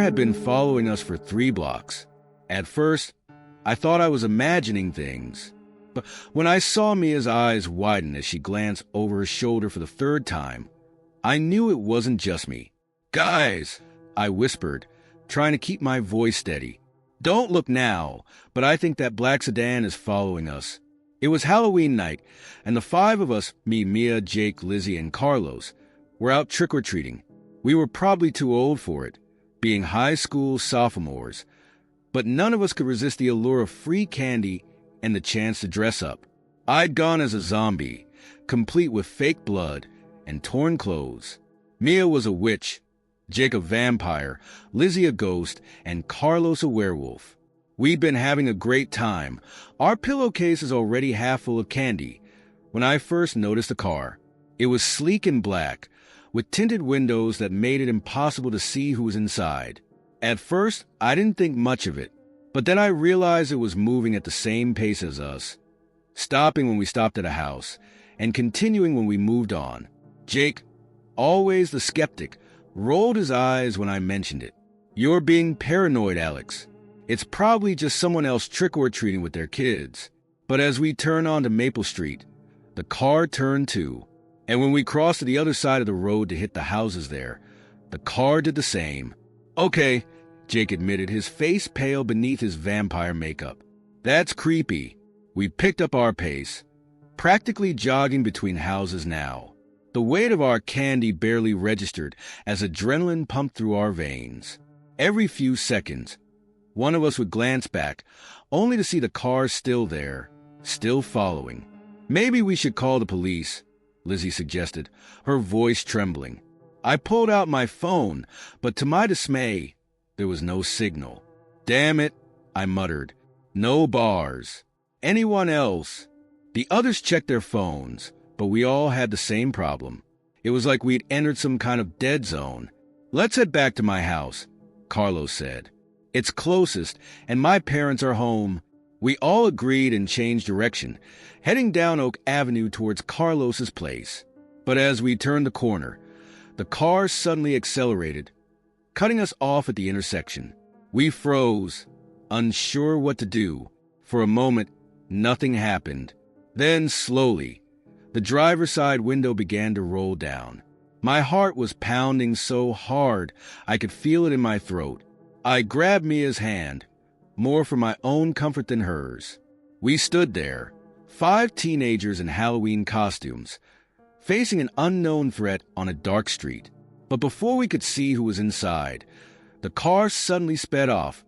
had been following us for 3 blocks. At first, I thought I was imagining things. But when I saw Mia's eyes widen as she glanced over her shoulder for the 3rd time, I knew it wasn't just me. "Guys," I whispered, trying to keep my voice steady. "Don't look now, but I think that black sedan is following us." It was Halloween night, and the 5 of us, me, Mia, Jake, Lizzie, and Carlos, were out trick-or-treating. We were probably too old for it, being high school sophomores, but none of us could resist the allure of free candy and the chance to dress up. I'd gone as a zombie, complete with fake blood and torn clothes. Mia was a witch, Jake a vampire, Lizzie a ghost, and Carlos a werewolf. We'd been having a great time. Our pillowcase is already half full of candy when I first noticed the car. It was sleek and black, with tinted windows that made it impossible to see who was inside. At first, I didn't think much of it, but then I realized it was moving at the same pace as us, stopping when we stopped at a house, and continuing when we moved on. Jake, always the skeptic, rolled his eyes when I mentioned it. "You're being paranoid, Alex. It's probably just someone else trick-or-treating with their kids." But as we turned onto Maple Street, the car turned too. And when we crossed to the other side of the road to hit the houses there, the car did the same. "Okay," Jake admitted, his face pale beneath his vampire makeup. "That's creepy." We picked up our pace, practically jogging between houses now. The weight of our candy barely registered as adrenaline pumped through our veins. Every few seconds, one of us would glance back, only to see the car still there, still following. "Maybe we should call the police," Lizzie suggested, her voice trembling. I pulled out my phone, but to my dismay, there was no signal. "Damn it," I muttered. "No bars. Anyone else?" The others checked their phones, but we all had the same problem. It was like we'd entered some kind of dead zone. "Let's head back to my house," Carlos said. "It's closest, and my parents are home." We all agreed and changed direction, heading down Oak Avenue towards Carlos's place. But as we turned the corner, the car suddenly accelerated, cutting us off at the intersection. We froze, unsure what to do. For a moment, nothing happened. Then, slowly, the driver's side window began to roll down. My heart was pounding so hard I could feel it in my throat. I grabbed Mia's hand, more for my own comfort than hers. We stood there, 5 teenagers in Halloween costumes, facing an unknown threat on a dark street. But before we could see who was inside, the car suddenly sped off,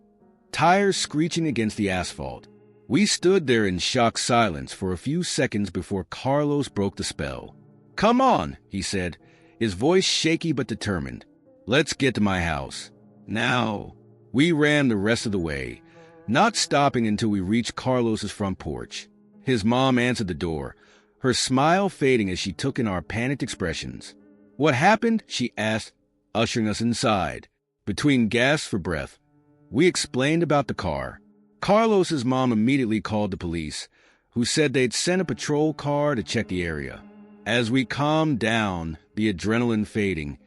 tires screeching against the asphalt. We stood there in shocked silence for a few seconds before Carlos broke the spell. "Come on," he said, his voice shaky but determined. "Let's get to my house. Now." We ran the rest of the way, not stopping until we reached Carlos's front porch. His mom answered the door, her smile fading as she took in our panicked expressions. "What happened?" she asked, ushering us inside. Between gasps for breath, we explained about the car. Carlos's mom immediately called the police, who said they'd sent a patrol car to check the area. As we calmed down, the adrenaline fading,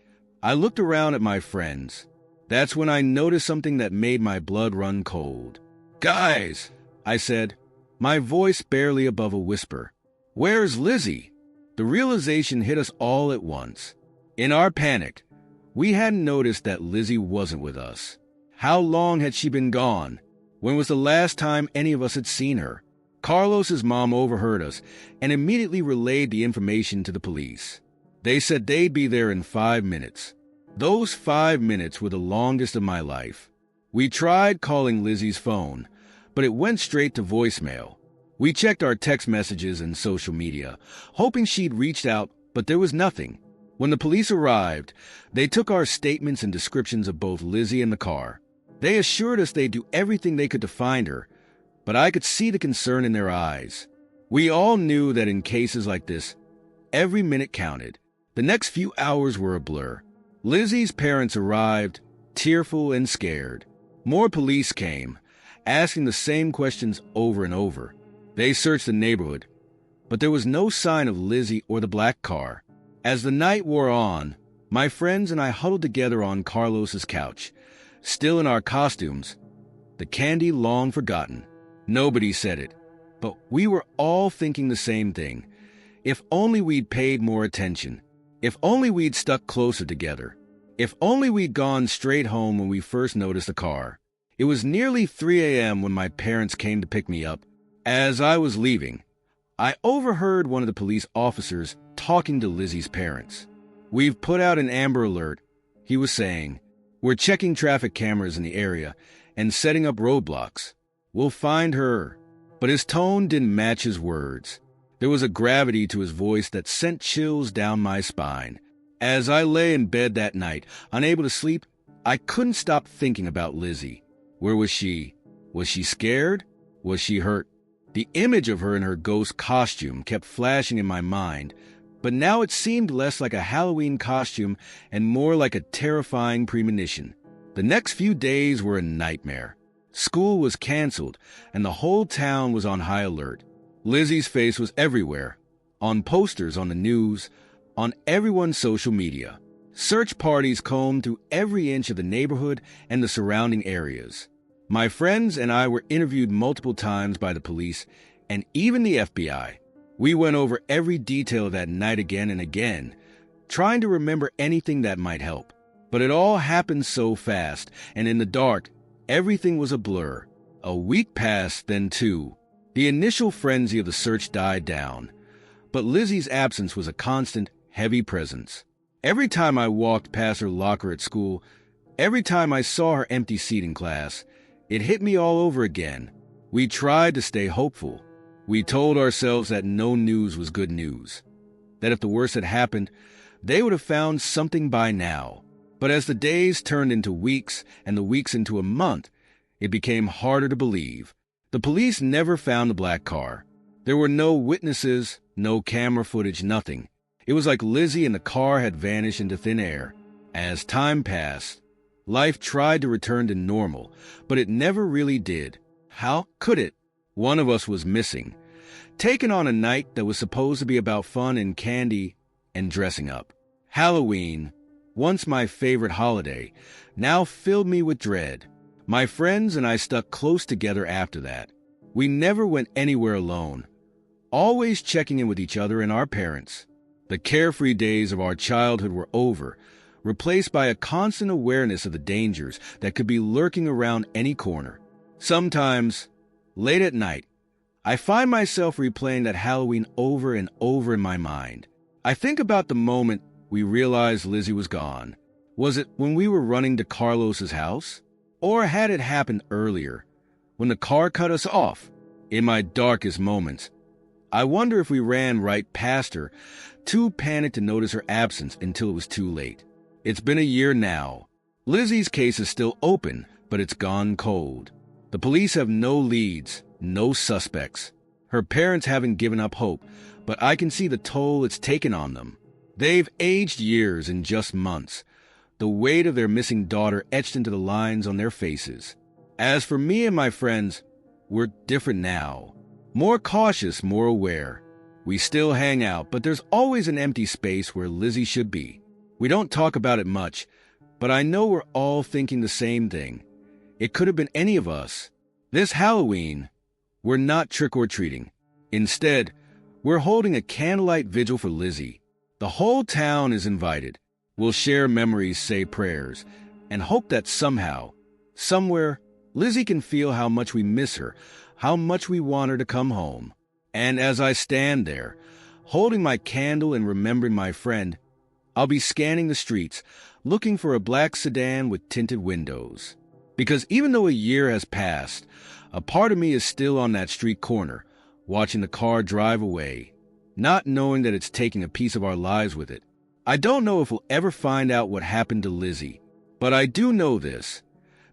I looked around at my friends. That's when I noticed something that made my blood run cold. "Guys," I said, my voice barely above a whisper. "Where's Lizzie?" The realization hit us all at once. In our panic, we hadn't noticed that Lizzie wasn't with us. How long had she been gone? When was the last time any of us had seen her? Carlos's mom overheard us and immediately relayed the information to the police. They said they'd be there in 5 minutes. Those 5 minutes were the longest of my life. We tried calling Lizzie's phone, but it went straight to voicemail. We checked our text messages and social media, hoping she'd reached out, but there was nothing. When the police arrived, they took our statements and descriptions of both Lizzie and the car. They assured us they'd do everything they could to find her, but I could see the concern in their eyes. We all knew that in cases like this, every minute counted. The next few hours were a blur. Lizzie's parents arrived, tearful and scared. More police came, asking the same questions over and over. They searched the neighborhood, but there was no sign of Lizzie or the black car. As the night wore on, my friends and I huddled together on Carlos's couch, still in our costumes, the candy long forgotten. Nobody said it, but we were all thinking the same thing. If only we'd paid more attention. If only we'd stuck closer together. If only we'd gone straight home when we first noticed the car. It was nearly 3 a.m. when my parents came to pick me up. As I was leaving, I overheard one of the police officers talking to Lizzie's parents. "We've put out an Amber Alert," he was saying. "We're checking traffic cameras in the area and setting up roadblocks. We'll find her." But his tone didn't match his words. There was a gravity to his voice that sent chills down my spine. As I lay in bed that night, unable to sleep, I couldn't stop thinking about Lizzie. Where was she? Was she scared? Was she hurt? The image of her in her ghost costume kept flashing in my mind, but now it seemed less like a Halloween costume and more like a terrifying premonition. The next few days were a nightmare. School was canceled, and the whole town was on high alert. Lizzie's face was everywhere, on posters on the news, on everyone's social media. Search parties combed through every inch of the neighborhood and the surrounding areas. My friends and I were interviewed multiple times by the police and even the FBI. We went over every detail that night again and again, trying to remember anything that might help. But it all happened so fast, and in the dark, everything was a blur. A week passed, then two. The initial frenzy of the search died down, but Lizzie's absence was a constant, heavy presence. Every time I walked past her locker at school, every time I saw her empty seat in class, it hit me all over again. We tried to stay hopeful. We told ourselves that no news was good news, that if the worst had happened, they would have found something by now. But as the days turned into weeks and the weeks into a month, it became harder to believe. The police never found the black car. There were no witnesses, no camera footage, nothing. It was like Lizzie and the car had vanished into thin air. As time passed, life tried to return to normal, but it never really did. How could it? One of us was missing, taken on a night that was supposed to be about fun and candy and dressing up. Halloween, once my favorite holiday, now filled me with dread. My friends and I stuck close together after that. We never went anywhere alone, always checking in with each other and our parents. The carefree days of our childhood were over, replaced by a constant awareness of the dangers that could be lurking around any corner. Sometimes, late at night, I find myself replaying that Halloween over and over in my mind. I think about the moment we realized Lizzie was gone. Was it when we were running to Carlos's house? Or had it happened earlier, when the car cut us off? In my darkest moments, I wonder if we ran right past her, too panicked to notice her absence until it was too late. It's been a year now. Lizzie's case is still open, but it's gone cold. The police have no leads, no suspects. Her parents haven't given up hope, but I can see the toll it's taken on them. They've aged years in just months, the weight of their missing daughter etched into the lines on their faces. As for me and my friends, we're different now. More cautious, more aware. We still hang out, but there's always an empty space where Lizzie should be. We don't talk about it much, but I know we're all thinking the same thing. It could have been any of us. This Halloween, we're not trick-or-treating. Instead, we're holding a candlelight vigil for Lizzie. The whole town is invited. We'll share memories, say prayers, and hope that somehow, somewhere, Lizzie can feel how much we miss her, how much we want her to come home. And as I stand there, holding my candle and remembering my friend, I'll be scanning the streets, looking for a black sedan with tinted windows. Because even though a year has passed, a part of me is still on that street corner, watching the car drive away, not knowing that it's taking a piece of our lives with it. I don't know if we'll ever find out what happened to Lizzie, but I do know this,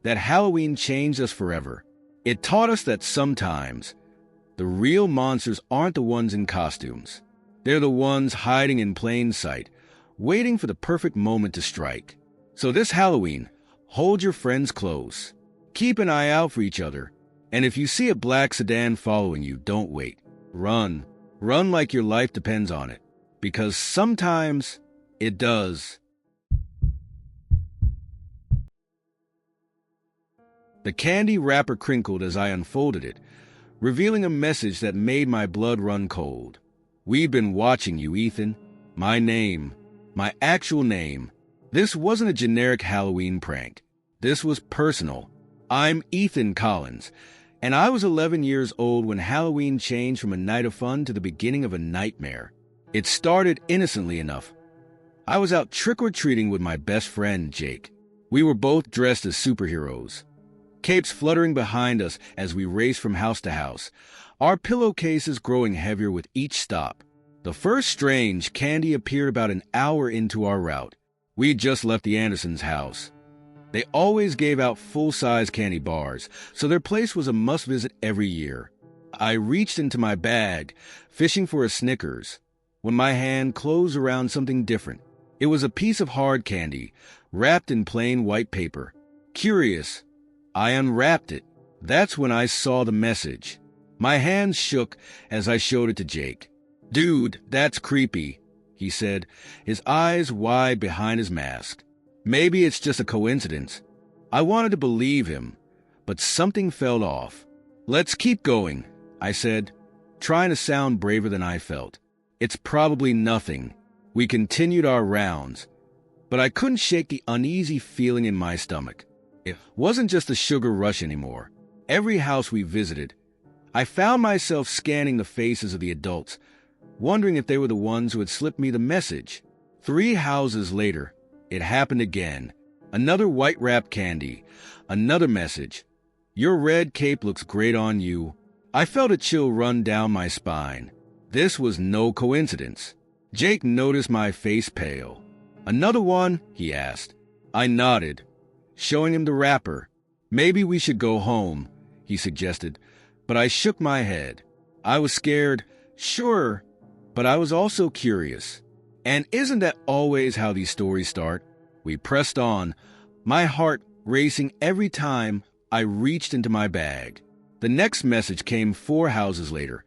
that Halloween changed us forever. It taught us that sometimes the real monsters aren't the ones in costumes. They're the ones hiding in plain sight, waiting for the perfect moment to strike. So this Halloween, hold your friends close. Keep an eye out for each other. And if you see a black sedan following you, don't wait. Run. Run like your life depends on it. Because sometimes it does. The candy wrapper crinkled as I unfolded it, revealing a message that made my blood run cold. "We've been watching you, Ethan. My name. My actual name. This wasn't a generic Halloween prank. This was personal. I'm Ethan Collins, and I was 11 years old when Halloween changed from a night of fun to the beginning of a nightmare. It started innocently enough. I was out trick-or-treating with my best friend, Jake. We were both dressed as superheroes, capes fluttering behind us as we raced from house to house, our pillowcases growing heavier with each stop. The first strange candy appeared about an hour into our route. We'd just left the Andersons' house. They always gave out full-size candy bars, so their place was a must-visit every year. I reached into my bag, fishing for a Snickers, when my hand closed around something different. It was a piece of hard candy, wrapped in plain white paper. Curious, I unwrapped it. That's when I saw the message. My hands shook as I showed it to Jake. "Dude, that's creepy," he said, his eyes wide behind his mask. Maybe it's just a coincidence. I wanted to believe him, but something felt off. "Let's keep going," I said, trying to sound braver than I felt. "It's probably nothing." We continued our rounds, but I couldn't shake the uneasy feeling in my stomach. It wasn't just a sugar rush anymore. Every house we visited, I found myself scanning the faces of the adults, wondering if they were the ones who had slipped me the message. 3 houses later, it happened again. Another white-wrapped candy. Another message. "Your red cape looks great on you." I felt a chill run down my spine. This was no coincidence. Jake noticed my face pale. "Another one?" he asked. I nodded, showing him the wrapper. "Maybe we should go home," he suggested, but I shook my head. I was scared, sure, but I was also curious. And isn't that always how these stories start? We pressed on, my heart racing every time I reached into my bag. The next message came 4 houses later.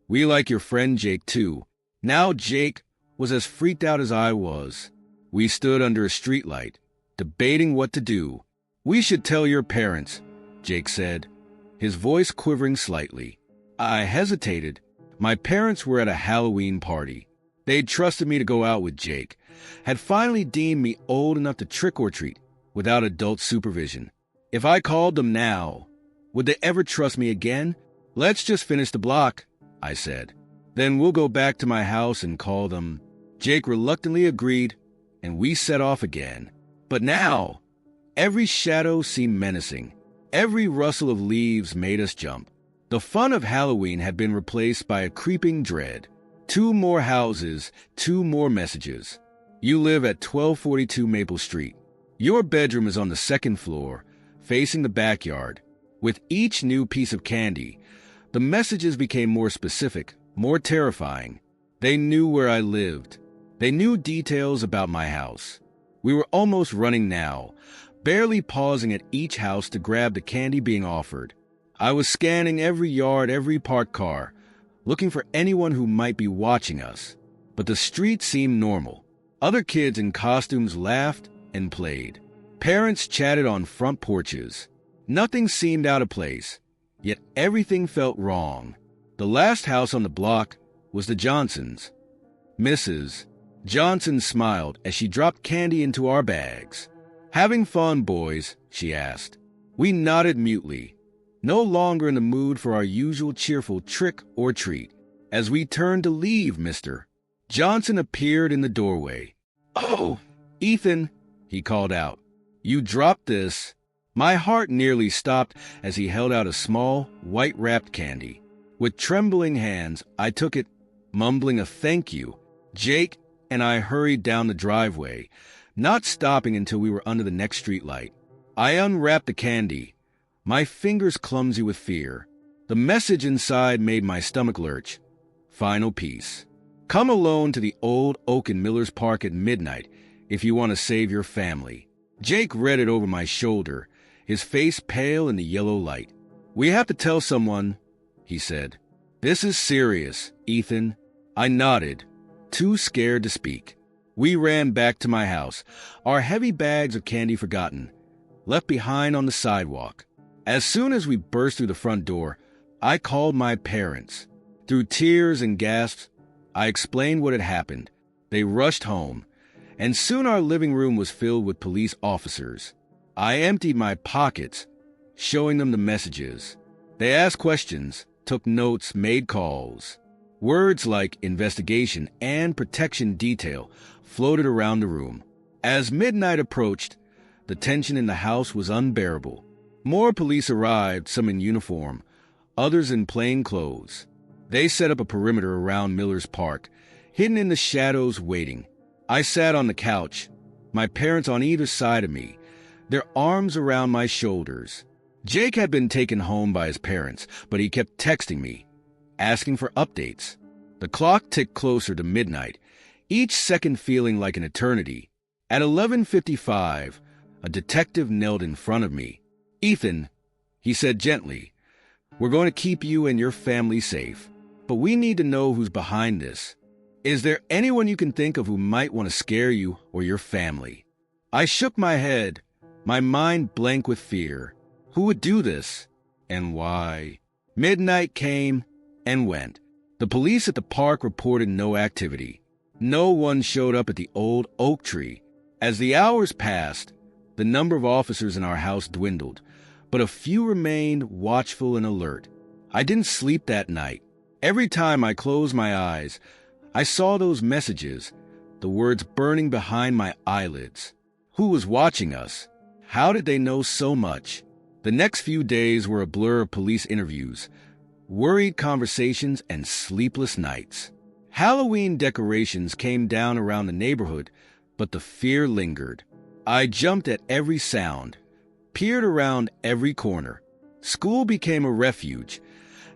"We like your friend Jake too." Now Jake was as freaked out as I was. We stood under a streetlight, debating what to do. "We should tell your parents," Jake said, his voice quivering slightly. I hesitated. My parents were at a Halloween party. They'd trusted me to go out with Jake, had finally deemed me old enough to trick-or-treat without adult supervision. If I called them now, would they ever trust me again? "Let's just finish the block," I said. "Then we'll go back to my house and call them." Jake reluctantly agreed, and we set off again. But now, every shadow seemed menacing. Every rustle of leaves made us jump. The fun of Halloween had been replaced by a creeping dread. 2 more houses, 2 more messages. "You live at 1242 Maple Street. Your bedroom is on the 2nd floor, facing the backyard." With each new piece of candy, the messages became more specific, more terrifying. They knew where I lived. They knew details about my house. We were almost running now, barely pausing at each house to grab the candy being offered. I was scanning every yard, every parked car, looking for anyone who might be watching us. But the street seemed normal. Other kids in costumes laughed and played. Parents chatted on front porches. Nothing seemed out of place, yet everything felt wrong. The last house on the block was the Johnsons. Mrs. Johnson smiled as she dropped candy into our bags. "Having fun, boys?" she asked. We nodded mutely, no longer in the mood for our usual cheerful trick or treat. As we turned to leave, Mr. Johnson appeared in the doorway. "Oh, Ethan," he called out. "You dropped this." My heart nearly stopped as he held out a small, white-wrapped candy. With trembling hands, I took it, mumbling a thank you. Jake and I hurried down the driveway, not stopping until we were under the next streetlight. I unwrapped the candy, my fingers clumsy with fear. The message inside made my stomach lurch. Final piece. "Come alone to the old oak in Miller's Park at midnight if you want to save your family." Jake read it over my shoulder, his face pale in the yellow light. "We have to tell someone," he said. "This is serious, Ethan." I nodded, too scared to speak. We ran back to my house, our heavy bags of candy forgotten, left behind on the sidewalk. As soon as we burst through the front door, I called my parents. Through tears and gasps, I explained what had happened. They rushed home, and soon our living room was filled with police officers. I emptied my pockets, showing them the messages. They asked questions, took notes, made calls. Words like investigation and protection detail floated around the room. As midnight approached, the tension in the house was unbearable. More police arrived, some in uniform, others in plain clothes. They set up a perimeter around Miller's Park, hidden in the shadows waiting. I sat on the couch, my parents on either side of me, their arms around my shoulders. Jake had been taken home by his parents, but he kept texting me, asking for updates. The clock ticked closer to midnight, each second feeling like an eternity. At 11:55, a detective knelt in front of me. "Ethan," he said gently, "we're going to keep you and your family safe, but we need to know who's behind this. Is there anyone you can think of who might want to scare you or your family?" I shook my head, my mind blank with fear. Who would do this? And why? Midnight came and went. The police at the park reported no activity. No one showed up at the old oak tree. As the hours passed, the number of officers in our house dwindled, but a few remained watchful and alert. I didn't sleep that night. Every time I closed my eyes, I saw those messages, the words burning behind my eyelids. Who was watching us? How did they know so much? The next few days were a blur of police interviews, worried conversations, and sleepless nights. Halloween decorations came down around the neighborhood, but the fear lingered. I jumped at every sound, peered around every corner. School became a refuge.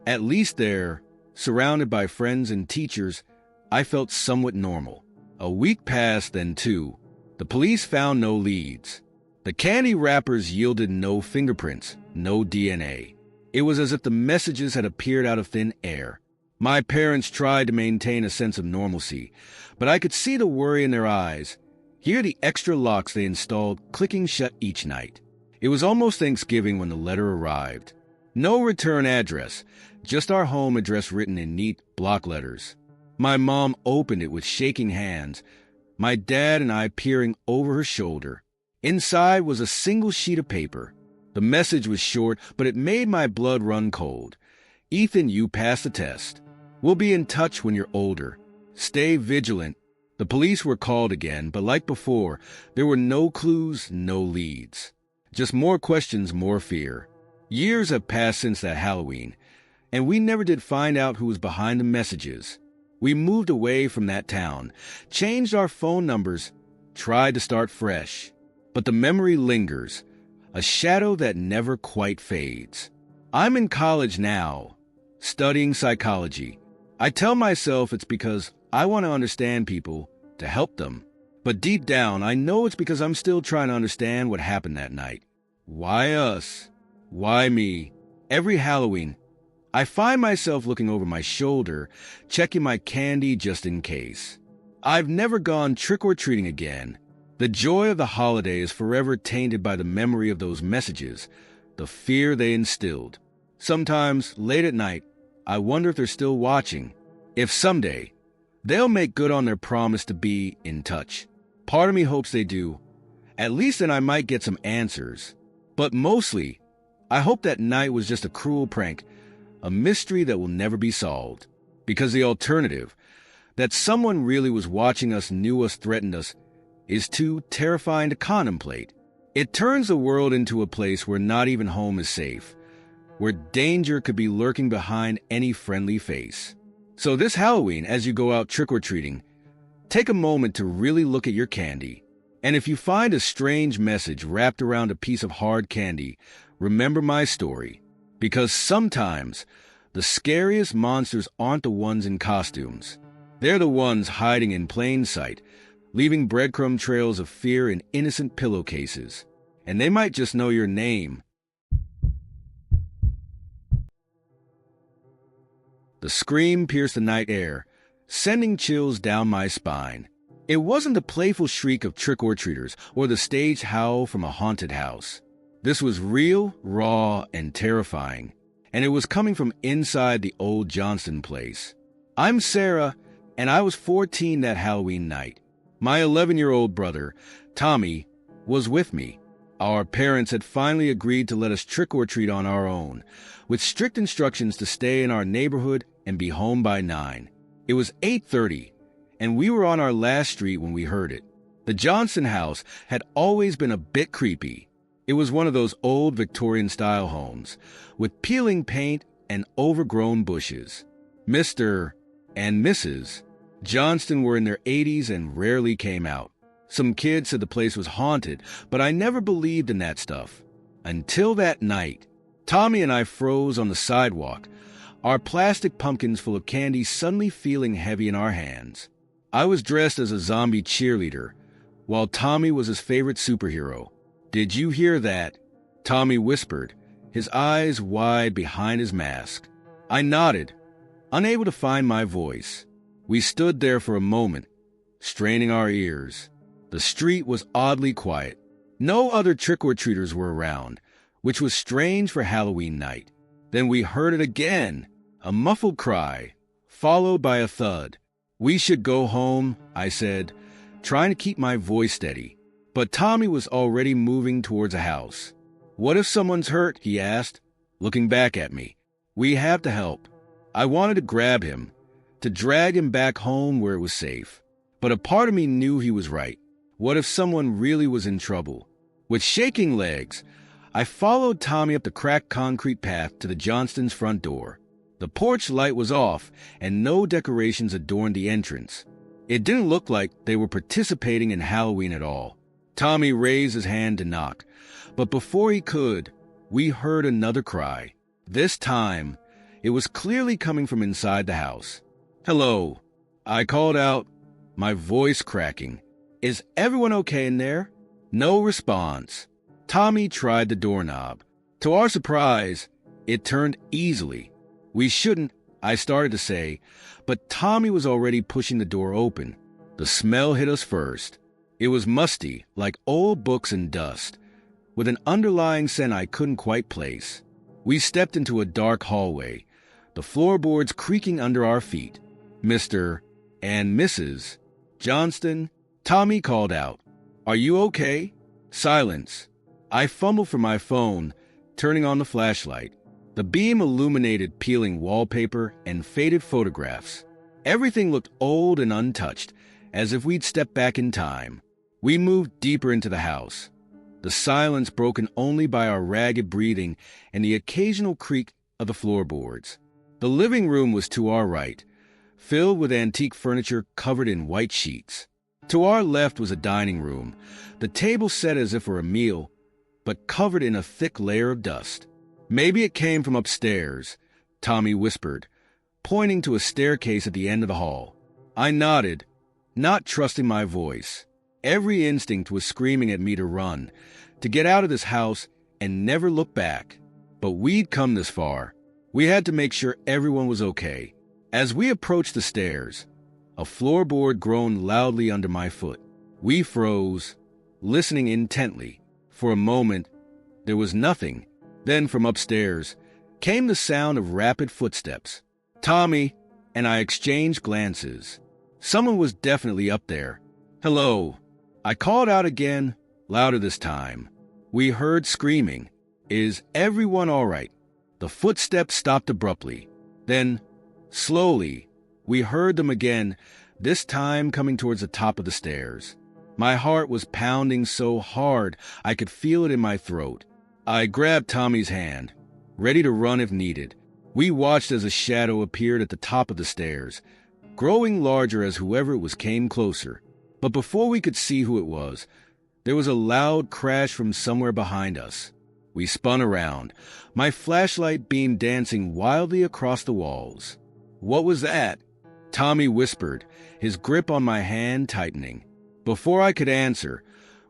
At least there, surrounded by friends and teachers, I felt somewhat normal. A week passed, then two. The police found no leads. The candy wrappers yielded no fingerprints, no DNA. It was as if the messages had appeared out of thin air. My parents tried to maintain a sense of normalcy, but I could see the worry in their eyes, hear the extra locks they installed clicking shut each night. It was almost Thanksgiving when the letter arrived. No return address, just our home address written in neat block letters. My mom opened it with shaking hands, my dad and I peering over her shoulder. Inside was a single sheet of paper. The message was short, but it made my blood run cold. "Ethan, you passed the test. We'll be in touch when you're older. Stay vigilant." The police were called again, but like before, there were no clues, no leads. Just more questions, more fear. Years have passed since that Halloween, and we never did find out who was behind the messages. We moved away from that town, changed our phone numbers, tried to start fresh. But the memory lingers, a shadow that never quite fades. I'm in college now, studying psychology. I tell myself it's because I want to understand people, to help them. But deep down, I know it's because I'm still trying to understand what happened that night. Why us? Why me? Every Halloween, I find myself looking over my shoulder, checking my candy just in case. I've never gone trick-or-treating again. The joy of the holiday is forever tainted by the memory of those messages, the fear they instilled. Sometimes, late at night, I wonder if they're still watching. If someday, they'll make good on their promise to be in touch. Part of me hopes they do. At least then I might get some answers. But mostly, I hope that night was just a cruel prank, a mystery that will never be solved. Because the alternative, that someone really was watching us, knew us, threatened us, is too terrifying to contemplate. It turns the world into a place where not even home is safe, where danger could be lurking behind any friendly face. So this Halloween, as you go out trick-or-treating, take a moment to really look at your candy. And if you find a strange message wrapped around a piece of hard candy, remember my story. Because sometimes the scariest monsters aren't the ones in costumes. They're the ones hiding in plain sight, leaving breadcrumb trails of fear in innocent pillowcases. And they might just know your name. The scream pierced the night air, sending chills down my spine. It wasn't the playful shriek of trick-or-treaters or the staged howl from a haunted house. This was real, raw, and terrifying, and it was coming from inside the old Johnston place. I'm Sarah, and I was 14 that Halloween night. My 11-year-old brother, Tommy, was with me. Our parents had finally agreed to let us trick-or-treat on our own, with strict instructions to stay in our neighborhood and be home by 9. It was 8:30, and we were on our last street when we heard it. The Johnston house had always been a bit creepy. It was one of those old Victorian-style homes, with peeling paint and overgrown bushes. Mr. and Mrs. Johnston were in their 80s and rarely came out. Some kids said the place was haunted, but I never believed in that stuff. Until that night, Tommy and I froze on the sidewalk, our plastic pumpkins full of candy suddenly feeling heavy in our hands. I was dressed as a zombie cheerleader, while Tommy was his favorite superhero. "Did you hear that?" Tommy whispered, his eyes wide behind his mask. I nodded, unable to find my voice. We stood there for a moment, straining our ears. The street was oddly quiet. No other trick-or-treaters were around, which was strange for Halloween night. Then we heard it again, a muffled cry, followed by a thud. "We should go home," I said, trying to keep my voice steady. But Tommy was already moving towards a house. "What if someone's hurt?" he asked, looking back at me. "We have to help." I wanted to grab him, to drag him back home where it was safe. But a part of me knew he was right. What if someone really was in trouble? With shaking legs, I followed Tommy up the cracked concrete path to the Johnston's front door. The porch light was off, and no decorations adorned the entrance. It didn't look like they were participating in Halloween at all. Tommy raised his hand to knock, but before he could, we heard another cry. This time, it was clearly coming from inside the house. "Hello," I called out, my voice cracking. "Is everyone okay in there?" No response. Tommy tried the doorknob. To our surprise, it turned easily. "We shouldn't," I started to say, but Tommy was already pushing the door open. The smell hit us first. It was musty, like old books and dust, with an underlying scent I couldn't quite place. We stepped into a dark hallway, the floorboards creaking under our feet. "Mr. and Mrs. Johnston," Tommy called out. "Are you okay?" Silence. I fumbled for my phone, turning on the flashlight. The beam illuminated peeling wallpaper and faded photographs. Everything looked old and untouched, as if we'd stepped back in time. We moved deeper into the house, the silence broken only by our ragged breathing and the occasional creak of the floorboards. The living room was to our right, filled with antique furniture covered in white sheets. To our left was a dining room, the table set as if for a meal, but covered in a thick layer of dust. "Maybe it came from upstairs," Tommy whispered, pointing to a staircase at the end of the hall. I nodded, not trusting my voice. Every instinct was screaming at me to run, to get out of this house and never look back. But we'd come this far. We had to make sure everyone was okay. As we approached the stairs, a floorboard groaned loudly under my foot. We froze, listening intently. For a moment, there was nothing. Then from upstairs came the sound of rapid footsteps. Tommy and I exchanged glances. Someone was definitely up there. "Hello." I called out again, louder this time. We heard screaming. "Is everyone all right?" The footsteps stopped abruptly. Then, slowly, we heard them again, this time coming towards the top of the stairs. My heart was pounding so hard I could feel it in my throat. I grabbed Tommy's hand, ready to run if needed. We watched as a shadow appeared at the top of the stairs, growing larger as whoever it was came closer. But before we could see who it was, there was a loud crash from somewhere behind us. We spun around, my flashlight beam dancing wildly across the walls. "What was that?" Tommy whispered, his grip on my hand tightening. Before I could answer,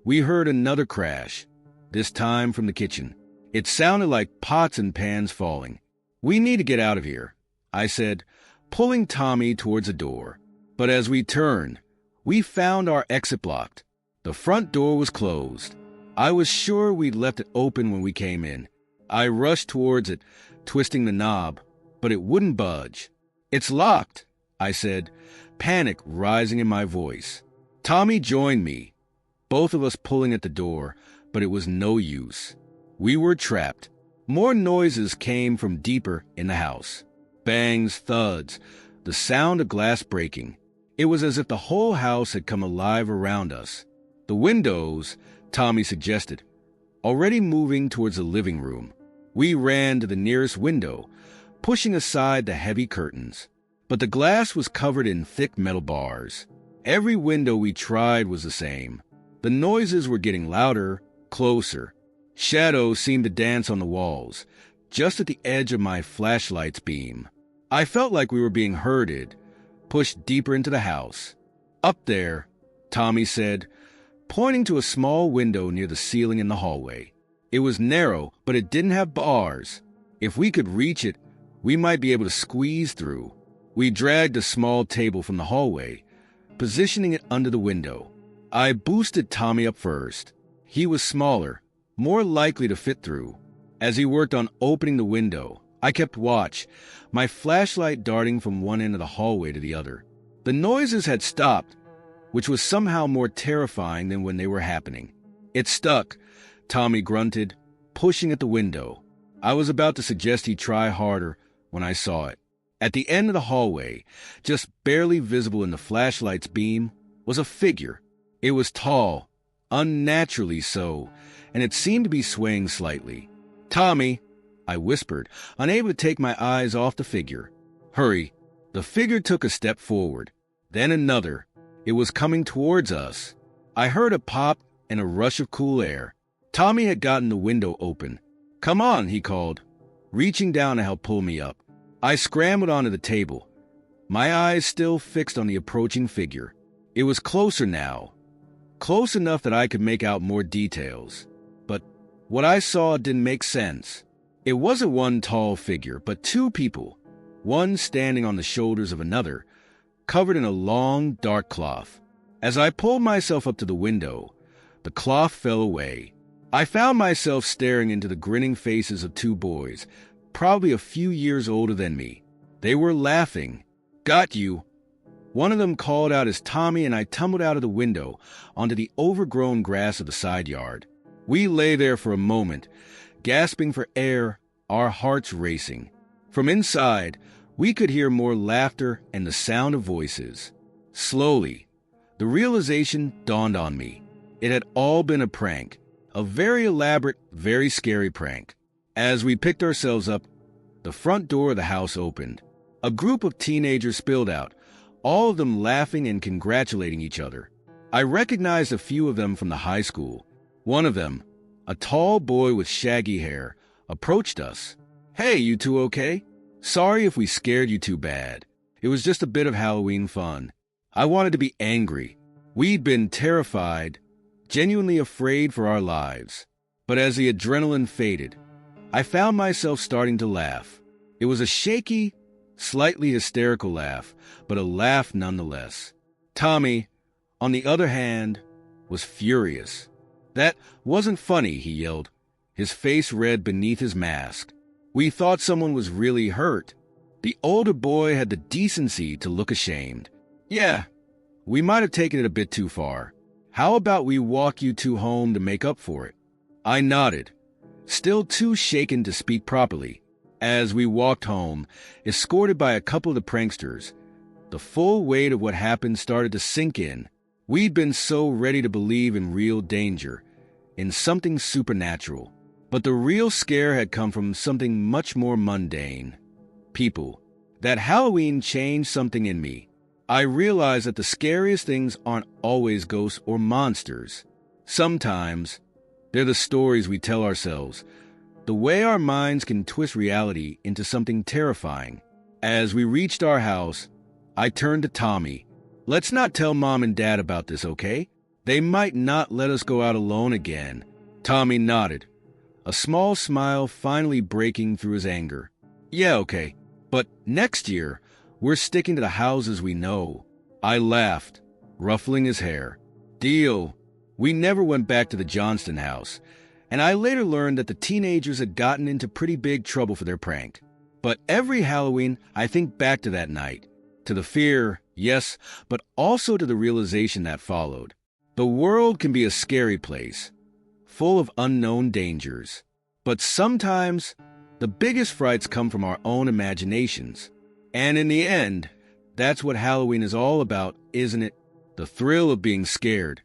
we heard another crash, this time from the kitchen. It sounded like pots and pans falling. "We need to get out of here," I said, pulling Tommy towards the door. But as we turned, we found our exit blocked. The front door was closed. I was sure we'd left it open when we came in. I rushed towards it, twisting the knob, but it wouldn't budge. "It's locked," I said, panic rising in my voice. Tommy joined me, both of us pulling at the door, but it was no use. We were trapped. More noises came from deeper in the house. Bangs, thuds, the sound of glass breaking. It was as if the whole house had come alive around us. The windows, Tommy suggested, already moving towards the living room. We ran to the nearest window, pushing aside the heavy curtains. But the glass was covered in thick metal bars. Every window we tried was the same. The noises were getting louder, closer. Shadows seemed to dance on the walls, just at the edge of my flashlight's beam. I felt like we were being herded, pushed deeper into the house. "Up there," Tommy said, pointing to a small window near the ceiling in the hallway. It was narrow, but it didn't have bars. If we could reach it, we might be able to squeeze through. We dragged a small table from the hallway, positioning it under the window. I boosted Tommy up first. He was smaller, more likely to fit through. As he worked on opening the window, I kept watch, my flashlight darting from one end of the hallway to the other. The noises had stopped, which was somehow more terrifying than when they were happening. "It stuck," Tommy grunted, pushing at the window. I was about to suggest he try harder when I saw it. At the end of the hallway, just barely visible in the flashlight's beam, was a figure. It was tall, unnaturally so, and it seemed to be swaying slightly. "Tommy," I whispered, unable to take my eyes off the figure. "Hurry." The figure took a step forward, then another. It was coming towards us. I heard a pop and a rush of cool air. Tommy had gotten the window open. "Come on," he called, reaching down to help pull me up. I scrambled onto the table, my eyes still fixed on the approaching figure. It was closer now, close enough that I could make out more details. But what I saw didn't make sense. It wasn't one tall figure, but two people, one standing on the shoulders of another, covered in a long, dark cloth. As I pulled myself up to the window, the cloth fell away. I found myself staring into the grinning faces of two boys, probably a few years older than me. They were laughing. "Got you." One of them called out as Tommy and I tumbled out of the window onto the overgrown grass of the side yard. We lay there for a moment, gasping for air, our hearts racing. From inside, we could hear more laughter and the sound of voices. Slowly, the realization dawned on me. It had all been a prank, a very elaborate, very scary prank. As we picked ourselves up, the front door of the house opened. A group of teenagers spilled out, all of them laughing and congratulating each other. I recognized a few of them from the high school. One of them, a tall boy with shaggy hair, approached us. "Hey, you two okay? Sorry if we scared you too bad. It was just a bit of Halloween fun." I wanted to be angry. We'd been terrified, genuinely afraid for our lives. But as the adrenaline faded, I found myself starting to laugh. It was a shaky, slightly hysterical laugh, but a laugh nonetheless. Tommy, on the other hand, was furious. "That wasn't funny," he yelled, his face red beneath his mask. "We thought someone was really hurt." The older boy had the decency to look ashamed. "Yeah, we might have taken it a bit too far. How about we walk you two home to make up for it?" I nodded, still too shaken to speak properly. As we walked home, escorted by a couple of the pranksters, the full weight of what happened started to sink in. We'd been so ready to believe in real danger, in something supernatural. But the real scare had come from something much more mundane. People. That Halloween changed something in me. I realized that the scariest things aren't always ghosts or monsters. Sometimes, they're the stories we tell ourselves, the way our minds can twist reality into something terrifying. As we reached our house, I turned to Tommy. "Let's not tell Mom and Dad about this, okay? They might not let us go out alone again." Tommy nodded, a small smile finally breaking through his anger. "Yeah, okay. But next year, we're sticking to the houses we know." I laughed, ruffling his hair. "Deal. We never went back to the Johnston house, and I later learned that the teenagers had gotten into pretty big trouble for their prank. But every Halloween, I think back to that night, to the fear, yes, but also to the realization that followed. The world can be a scary place, full of unknown dangers. But sometimes, the biggest frights come from our own imaginations. And in the end, that's what Halloween is all about, isn't it? The thrill of being scared,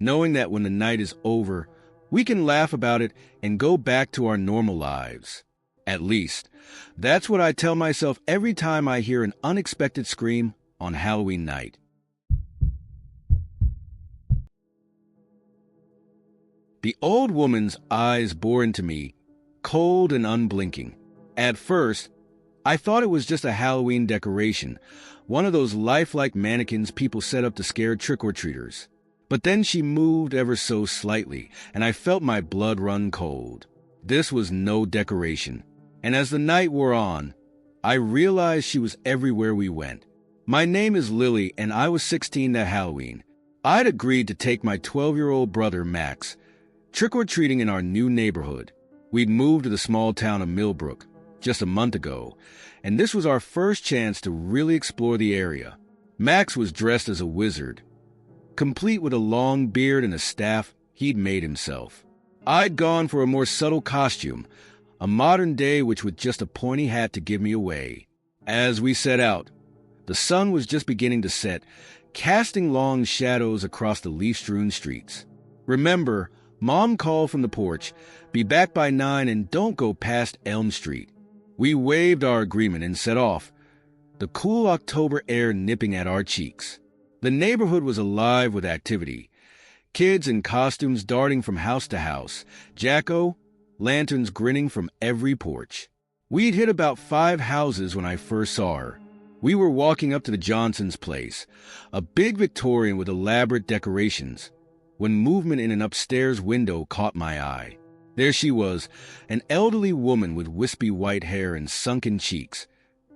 knowing that when the night is over, we can laugh about it and go back to our normal lives. At least, that's what I tell myself every time I hear an unexpected scream on Halloween night. The old woman's eyes bore into me, cold and unblinking. At first, I thought it was just a Halloween decoration, one of those lifelike mannequins people set up to scare trick-or-treaters. But then she moved ever so slightly, and I felt my blood run cold. This was no decoration. And as the night wore on, I realized she was everywhere we went. My name is Lily, and I was 16 that Halloween. I'd agreed to take my 12-year-old brother, Max, trick-or-treating in our new neighborhood. We'd moved to the small town of Millbrook just a month ago, and this was our first chance to really explore the area. Max was dressed as a wizard, complete with a long beard and a staff he'd made himself. I'd gone for a more subtle costume, a modern day witch with just a pointy hat to give me away. As we set out, the sun was just beginning to set, casting long shadows across the leaf-strewn streets. Remember, Mom called from the porch, be back by 9 and don't go past Elm Street. We waved our agreement and set off, the cool October air nipping at our cheeks. The neighborhood was alive with activity. Kids in costumes darting from house to house, jack-o'-lanterns grinning from every porch. We'd hit about 5 houses when I first saw her. We were walking up to the Johnsons' place, a big Victorian with elaborate decorations, when movement in an upstairs window caught my eye. There she was, an elderly woman with wispy white hair and sunken cheeks,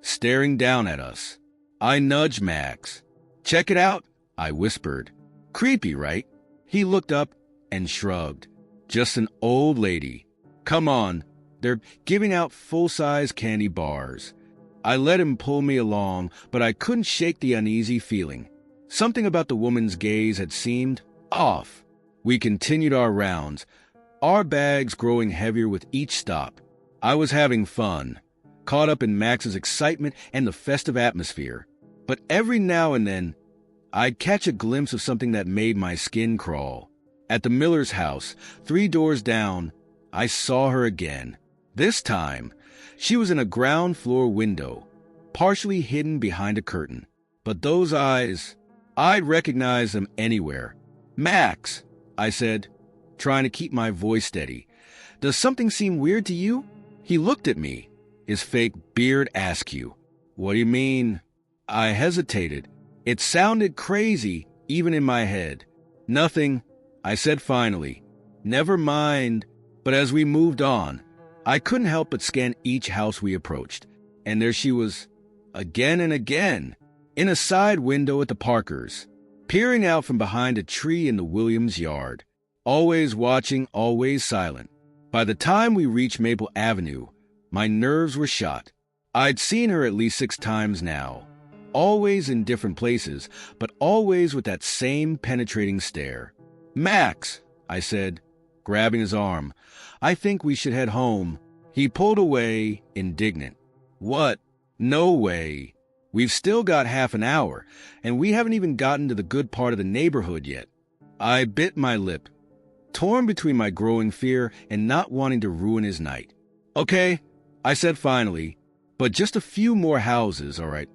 staring down at us. I nudged Max. "Check it out," I whispered. "Creepy, right?" He looked up and shrugged. "Just an old lady. Come on, they're giving out full-size candy bars." I let him pull me along, but I couldn't shake the uneasy feeling. Something about the woman's gaze had seemed off. We continued our rounds, our bags growing heavier with each stop. I was having fun, caught up in Max's excitement and the festive atmosphere. But every now and then, I'd catch a glimpse of something that made my skin crawl. At the Miller's house, 3 doors down, I saw her again. This time, she was in a ground-floor window, partially hidden behind a curtain. But those eyes, I'd recognize them anywhere. "Max," I said, trying to keep my voice steady, "does something seem weird to you?" He looked at me, his fake beard askew. "What do you mean?" I hesitated. It sounded crazy, even in my head. "Nothing," I said finally. "Never mind." But as we moved on, I couldn't help but scan each house we approached. And there she was, again and again, in a side window at the Parkers, peering out from behind a tree in the Williams yard. Always watching, always silent. By the time we reached Maple Avenue, my nerves were shot. I'd seen her at least 6 times now. Always in different places, but always with that same penetrating stare. "Max," I said, grabbing his arm, "I think we should head home." He pulled away, indignant. "What? No way. We've still got half an hour, and we haven't even gotten to the good part of the neighborhood yet." I bit my lip, torn between my growing fear and not wanting to ruin his night. "Okay," I said finally, "but just a few more houses, all right?"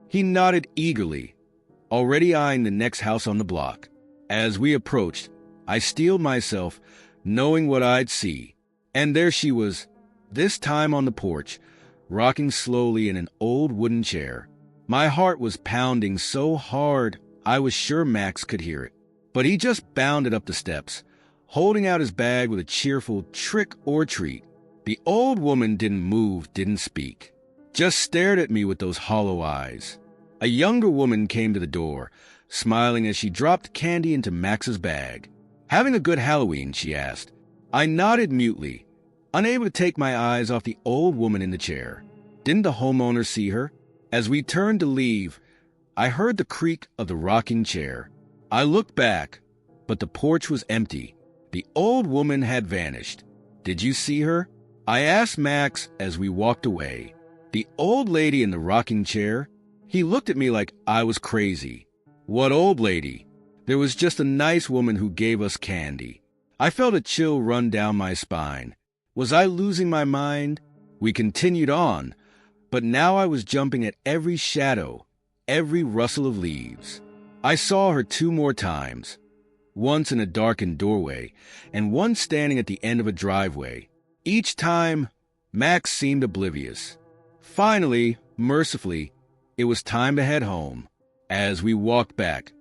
He nodded eagerly, already eyeing the next house on the block. As we approached, I steeled myself, knowing what I'd see. And there she was, this time on the porch, rocking slowly in an old wooden chair. My heart was pounding so hard I was sure Max could hear it. But he just bounded up the steps, holding out his bag with a cheerful trick or treat. The old woman didn't move, didn't speak, just stared at me with those hollow eyes. A younger woman came to the door, smiling as she dropped candy into Max's bag. Having a good Halloween, she asked. I nodded mutely, unable to take my eyes off the old woman in the chair. Didn't the homeowner see her? As we turned to leave, I heard the creak of the rocking chair. I looked back, but the porch was empty. The old woman had vanished. Did you see her? I asked Max as we walked away. The old lady in the rocking chair? He looked at me like I was crazy. What old lady? There was just a nice woman who gave us candy. I felt a chill run down my spine. Was I losing my mind? We continued on, but now I was jumping at every shadow, every rustle of leaves. I saw her 2 more times, once in a darkened doorway, and once standing at the end of a driveway. Each time, Max seemed oblivious. Finally, mercifully, it was time to head home. As we walked back,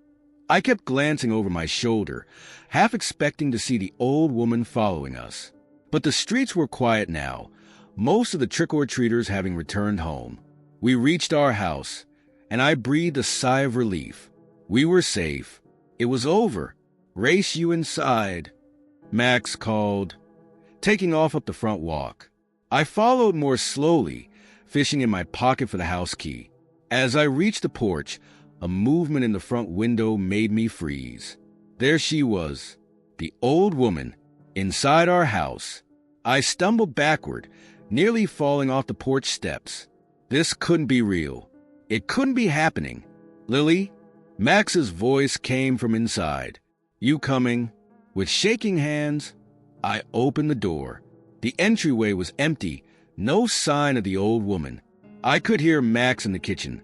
I kept glancing over my shoulder, half expecting to see the old woman following us. But the streets were quiet now, most of the trick-or-treaters having returned home. We reached our house, and I breathed a sigh of relief. We were safe. It was over. Race you inside, Max called, taking off up the front walk. I followed more slowly, fishing in my pocket for the house key. As I reached the porch, a movement in the front window made me freeze. There she was, the old woman, inside our house. I stumbled backward, nearly falling off the porch steps. This couldn't be real. It couldn't be happening. Lily? Max's voice came from inside. You coming? With shaking hands, I opened the door. The entryway was empty, no sign of the old woman. I could hear Max in the kitchen,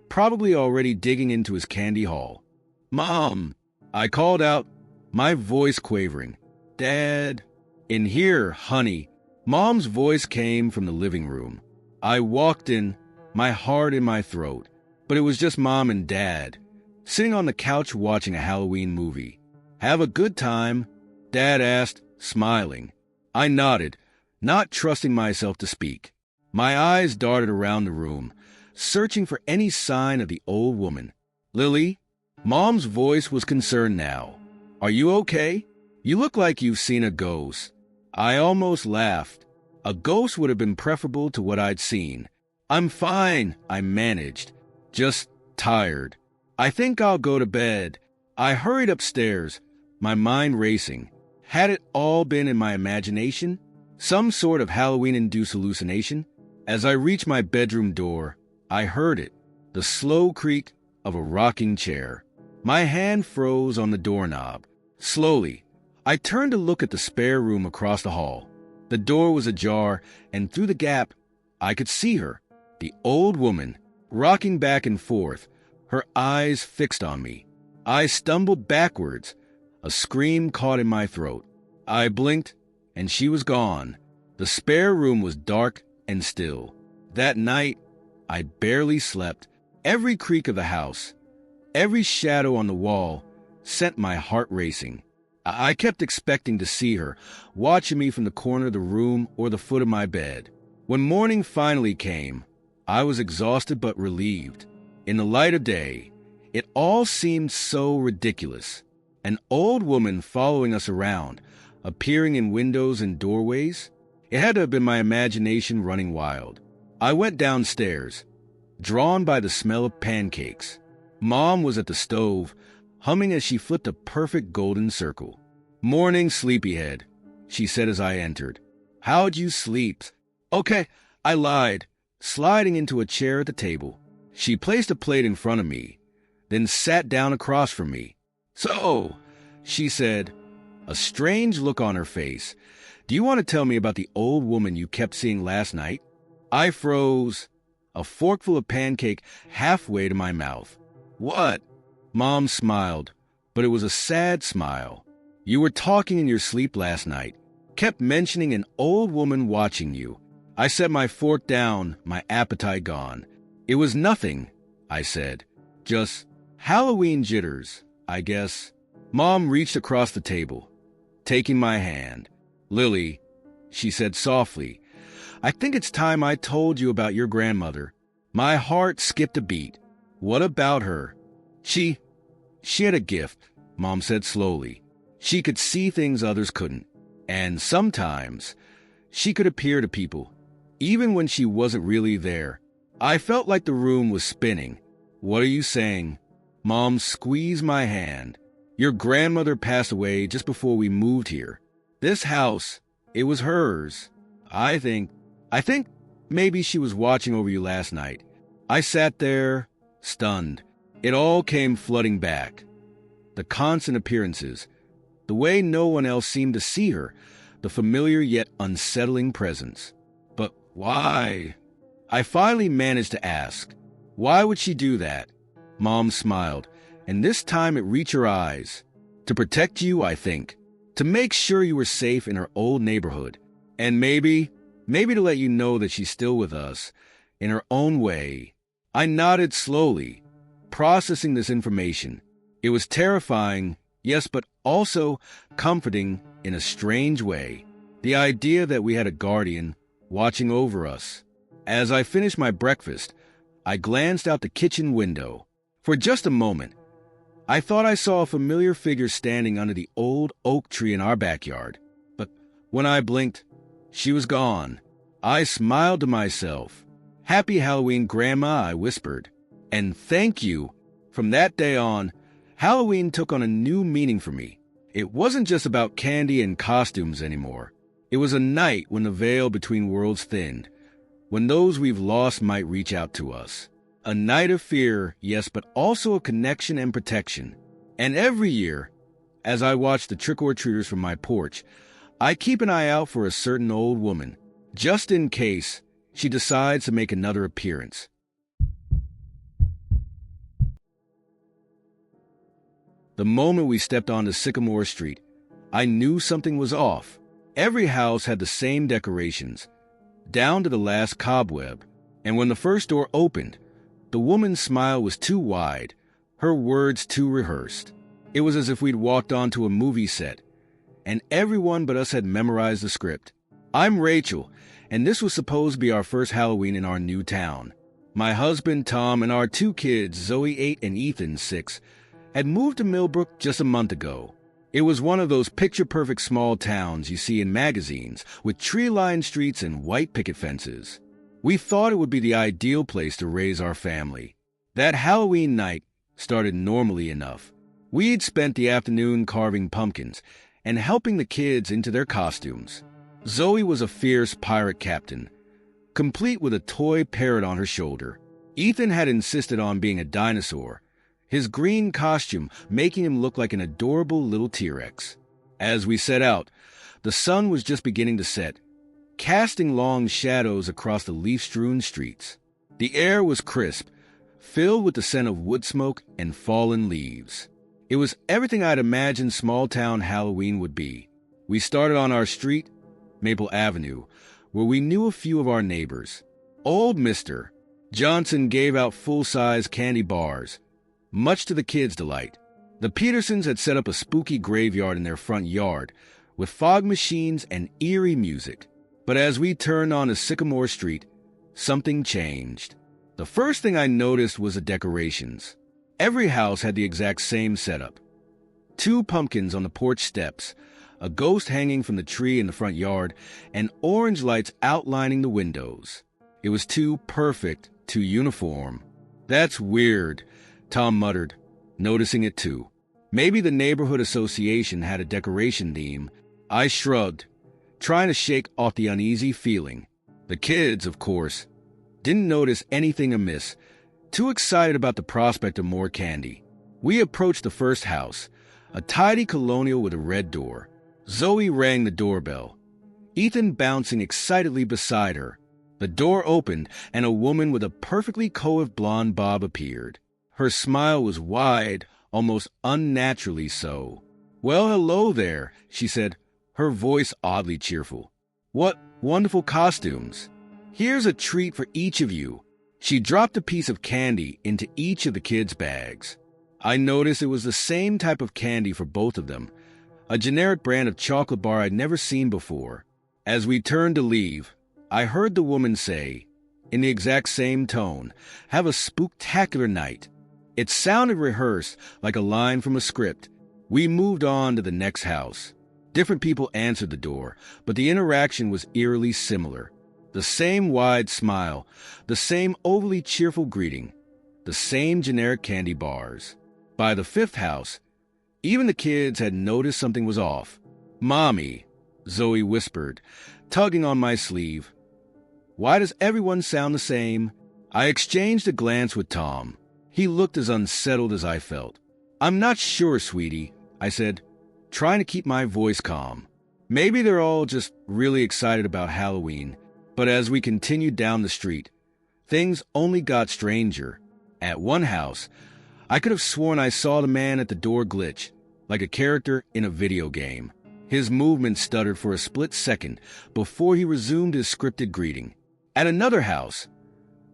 probably already digging into his candy haul. Mom! I called out, my voice quavering. Dad! In here, honey. Mom's voice came from the living room. I walked in, my heart in my throat, but it was just Mom and Dad, sitting on the couch watching a Halloween movie. Have a good time? Dad asked, smiling. I nodded, not trusting myself to speak. My eyes darted around the room, searching for any sign of the old woman. Lily? Mom's voice was concerned now. Are you okay? You look like you've seen a ghost. I almost laughed. A ghost would have been preferable to what I'd seen. I'm fine, I managed. Just tired. I think I'll go to bed. I hurried upstairs, my mind racing. Had it all been in my imagination? Some sort of Halloween-induced hallucination? As I reached my bedroom door, I heard it, the slow creak of a rocking chair. My hand froze on the doorknob. Slowly, I turned to look at the spare room across the hall. The door was ajar, and through the gap, I could see her, the old woman, rocking back and forth, her eyes fixed on me. I stumbled backwards. A scream caught in my throat. I blinked, and she was gone. The spare room was dark and still. That night, I barely slept. Every creak of the house, every shadow on the wall, sent my heart racing. I kept expecting to see her, watching me from the corner of the room or the foot of my bed. When morning finally came, I was exhausted but relieved. In the light of day, it all seemed so ridiculous. An old woman following us around, appearing in windows and doorways. It had to have been my imagination running wild. I went downstairs, drawn by the smell of pancakes. Mom was at the stove, humming as she flipped a perfect golden circle. Morning, sleepyhead, she said as I entered. How'd you sleep? Okay, I lied, sliding into a chair at the table. She placed a plate in front of me, then sat down across from me. So, she said, a strange look on her face. Do you want to tell me about the old woman you kept seeing last night? I froze, a forkful of pancake halfway to my mouth. What? Mom smiled, but it was a sad smile. You were talking in your sleep last night, kept mentioning an old woman watching you. I set my fork down, my appetite gone. It was nothing, I said. Just Halloween jitters, I guess. Mom reached across the table, taking my hand. Lily, she said softly, I think it's time I told you about your grandmother. My heart skipped a beat. What about her? She had a gift, Mom said slowly. She could see things others couldn't, and sometimes she could appear to people, even when she wasn't really there. I felt like the room was spinning. "What are you saying?" Mom squeezed my hand. "Your grandmother passed away just before we moved here. This house, it was hers. I think maybe she was watching over you last night." I sat there, stunned. It all came flooding back. The constant appearances, the way no one else seemed to see her, the familiar yet unsettling presence. But why? I finally managed to ask, "Why would she do that?" Mom smiled, and this time it reached her eyes. "To protect you, I think. To make sure you were safe in her old neighborhood. And maybe to let you know that she's still with us, in her own way." I nodded slowly, processing this information. It was terrifying, yes, but also comforting in a strange way. The idea that we had a guardian watching over us. As I finished my breakfast, I glanced out the kitchen window. For just a moment, I thought I saw a familiar figure standing under the old oak tree in our backyard. But when I blinked, she was gone. I smiled to myself. "Happy Halloween, Grandma," I whispered. "And thank you." From that day on, Halloween took on a new meaning for me. It wasn't just about candy and costumes anymore. It was a night when the veil between worlds thinned, when those we've lost might reach out to us. A night of fear, yes, but also of connection and protection. And every year, as I watch the trick-or-treaters from my porch, I keep an eye out for a certain old woman, just in case she decides to make another appearance. The moment we stepped onto Sycamore Street, I knew something was off. Every house had the same decorations, down to the last cobweb. And when the first door opened, the woman's smile was too wide, her words too rehearsed. It was as if we'd walked onto a movie set, and everyone but us had memorized the script. "I'm Rachel, and this was supposed to be our first Halloween in our new town. My husband, Tom, and our two kids, Zoe 8 and Ethan 6, had moved to Millbrook just a month ago. It was one of those picture-perfect small towns you see in magazines, with tree-lined streets and white picket fences. We thought it would be the ideal place to raise our family. That Halloween night started normally enough. We'd spent the afternoon carving pumpkins and helping the kids into their costumes. Zoe was a fierce pirate captain, complete with a toy parrot on her shoulder. Ethan had insisted on being a dinosaur, his green costume making him look like an adorable little T-Rex. As we set out, the sun was just beginning to set, casting long shadows across the leaf-strewn streets. The air was crisp, filled with the scent of wood smoke and fallen leaves. It was everything I'd imagined small-town Halloween would be. We started on our street, Maple Avenue, where we knew a few of our neighbors. Old Mr. Johnson gave out full-size candy bars, much to the kids' delight. The Petersons had set up a spooky graveyard in their front yard, with fog machines and eerie music. But as we turned onto Sycamore Street, something changed. The first thing I noticed was the decorations. Every house had the exact same setup. 2 pumpkins on the porch steps, a ghost hanging from the tree in the front yard, and orange lights outlining the windows. It was too perfect, too uniform. "That's weird," Tom muttered, noticing it too. Maybe the neighborhood association had a decoration theme. I shrugged, trying to shake off the uneasy feeling. The kids, of course, didn't notice anything amiss, too excited about the prospect of more candy. We approached the first house, a tidy colonial with a red door. Zoe rang the doorbell, Ethan bouncing excitedly beside her. The door opened, and a woman with a perfectly coiffed blonde bob appeared. Her smile was wide, almost unnaturally so. "Well, hello there," she said, her voice oddly cheerful. "What wonderful costumes. Here's a treat for each of you." She dropped a piece of candy into each of the kids' bags. I noticed it was the same type of candy for both of them, a generic brand of chocolate bar I'd never seen before. As we turned to leave, I heard the woman say, in the exact same tone, "Have a spooktacular night." It sounded rehearsed, like a line from a script. We moved on to the next house. Different people answered the door, but the interaction was eerily similar. The same wide smile, the same overly cheerful greeting, the same generic candy bars. By the fifth house, even the kids had noticed something was off. "Mommy," Zoe whispered, tugging on my sleeve. "Why does everyone sound the same?" I exchanged a glance with Tom. He looked as unsettled as I felt. "I'm not sure, sweetie," I said, trying to keep my voice calm. Maybe they're all just really excited about Halloween. But as we continued down the street, things only got stranger. At one house, I could have sworn I saw the man at the door glitch, like a character in a video game. His movement stuttered for a split second before he resumed his scripted greeting. At another house,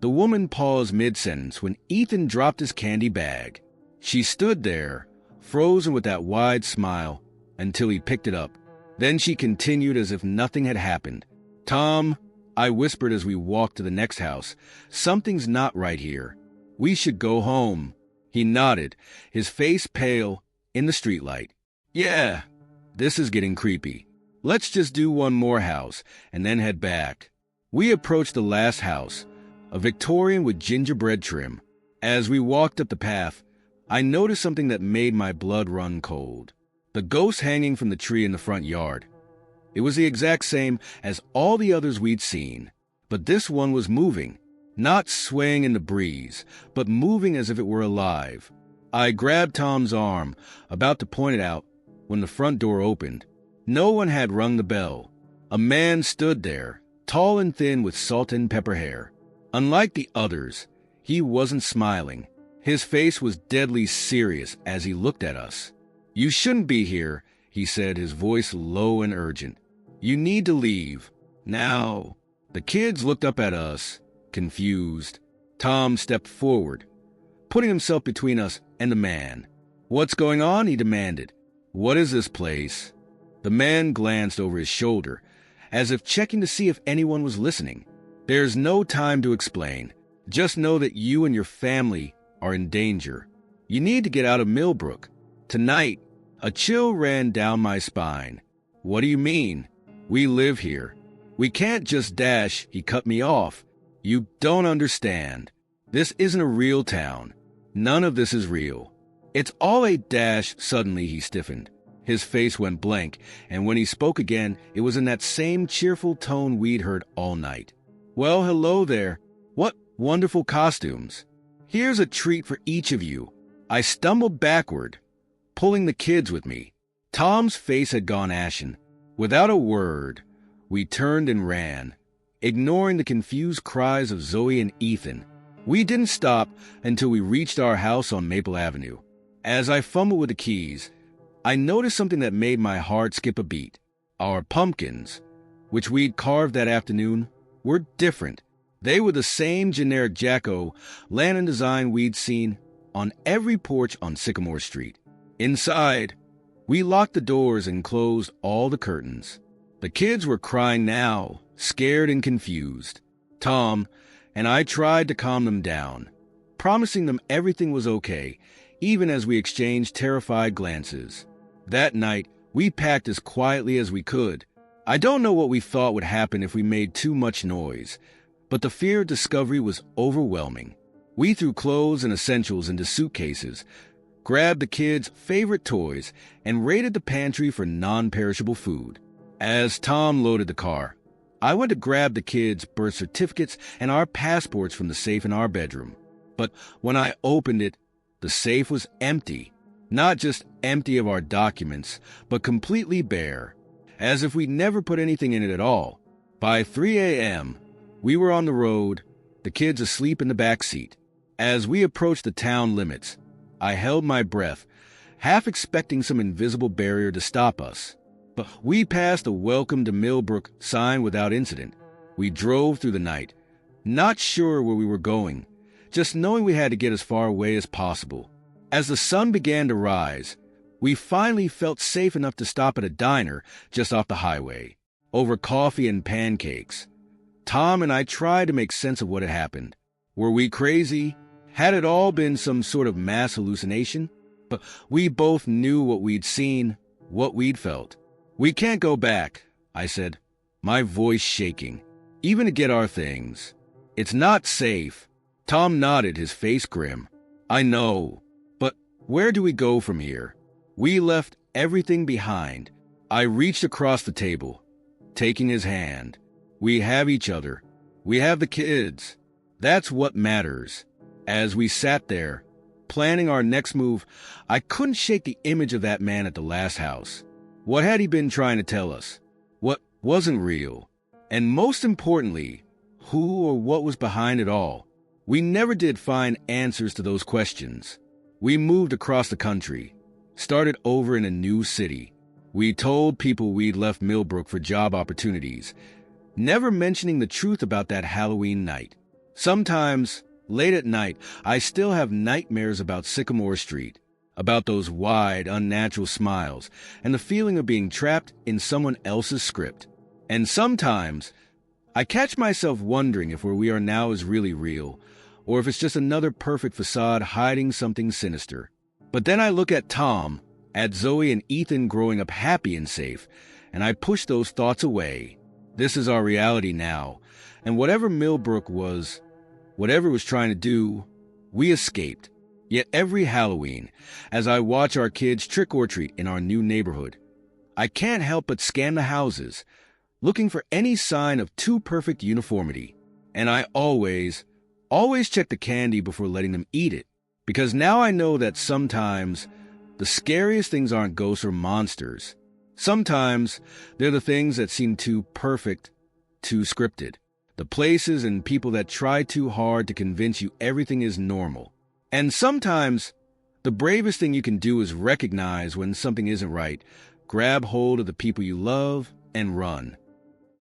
the woman paused mid-sentence when Ethan dropped his candy bag. She stood there, frozen with that wide smile, until he picked it up. Then she continued as if nothing had happened. "Tom," I whispered as we walked to the next house, "something's not right here. We should go home." He nodded, his face pale in the streetlight. "Yeah, this is getting creepy. Let's just do one more house and then head back." We approached the last house, a Victorian with gingerbread trim. As we walked up the path, I noticed something that made my blood run cold. The ghost hanging from the tree in the front yard. It was the exact same as all the others we'd seen, but this one was moving, not swaying in the breeze, but moving as if it were alive. I grabbed Tom's arm, about to point it out, when the front door opened. No one had rung the bell. A man stood there, tall and thin with salt and pepper hair. Unlike the others, he wasn't smiling. His face was deadly serious as he looked at us. "You shouldn't be here," he said, his voice low and urgent. "You need to leave. Now." The kids looked up at us, confused. Tom stepped forward, putting himself between us and the man. "What's going on?" he demanded. "What is this place?" The man glanced over his shoulder, as if checking to see if anyone was listening. "There's no time to explain. Just know that you and your family are in danger. You need to get out of Millbrook. Tonight." A chill ran down my spine. "What do you mean? We live here. We can't just dash," he cut me off. "You don't understand. This isn't a real town. None of this is real. It's all a dash." Suddenly he stiffened. His face went blank, and when he spoke again, it was in that same cheerful tone we'd heard all night. "Well, hello there. What wonderful costumes. Here's a treat for each of you." I stumbled backward, pulling the kids with me. Tom's face had gone ashen. Without a word, we turned and ran, ignoring the confused cries of Zoe and Ethan. We didn't stop until we reached our house on Maple Avenue. As I fumbled with the keys, I noticed something that made my heart skip a beat. Our pumpkins, which we'd carved that afternoon, were different. They were the same generic jack-o'-lantern design we'd seen on every porch on Sycamore Street. Inside, we locked the doors and closed all the curtains. The kids were crying now, scared and confused. Tom and I tried to calm them down, promising them everything was okay, even as we exchanged terrified glances. That night, we packed as quietly as we could. I don't know what we thought would happen if we made too much noise, but the fear of discovery was overwhelming. We threw clothes and essentials into suitcases, grabbed the kids' favorite toys, and raided the pantry for non-perishable food. As Tom loaded the car, I went to grab the kids' birth certificates and our passports from the safe in our bedroom. But when I opened it, the safe was empty. Not just empty of our documents, but completely bare, as if we'd never put anything in it at all. By 3 a.m., we were on the road, the kids asleep in the back seat. As we approached the town limits, I held my breath, half expecting some invisible barrier to stop us. But we passed a "Welcome to Millbrook" sign without incident. We drove through the night, not sure where we were going, just knowing we had to get as far away as possible. As the sun began to rise, we finally felt safe enough to stop at a diner just off the highway. Over coffee and pancakes, Tom and I tried to make sense of what had happened. Were we crazy? Had it all been some sort of mass hallucination? But we both knew what we'd seen, what we'd felt. We can't go back, I said, my voice shaking, even to get our things. It's not safe. Tom nodded, his face grim. I know, but where do we go from here? We left everything behind. I reached across the table, taking his hand. We have each other. We have the kids. That's what matters. As we sat there, planning our next move, I couldn't shake the image of that man at the last house. What had he been trying to tell us? What wasn't real? And most importantly, who or what was behind it all? We never did find answers to those questions. We moved across the country, started over in a new city. We told people we'd left Millbrook for job opportunities, never mentioning the truth about that Halloween night. Sometimes, late at night, I still have nightmares about Sycamore Street, about those wide, unnatural smiles, and the feeling of being trapped in someone else's script. And sometimes, I catch myself wondering if where we are now is really real, or if it's just another perfect facade hiding something sinister. But then I look at Tom, at Zoe and Ethan growing up happy and safe, and I push those thoughts away. This is our reality now, and whatever Millbrook was, whatever it was trying to do, we escaped. Yet every Halloween, as I watch our kids trick-or-treat in our new neighborhood, I can't help but scan the houses, looking for any sign of too perfect uniformity. And I always check the candy before letting them eat it, because now I know that sometimes the scariest things aren't ghosts or monsters. Sometimes they're the things that seem too perfect, too scripted. The places and people that try too hard to convince you everything is normal. And sometimes the bravest thing you can do is recognize when something isn't right, grab hold of the people you love, and run.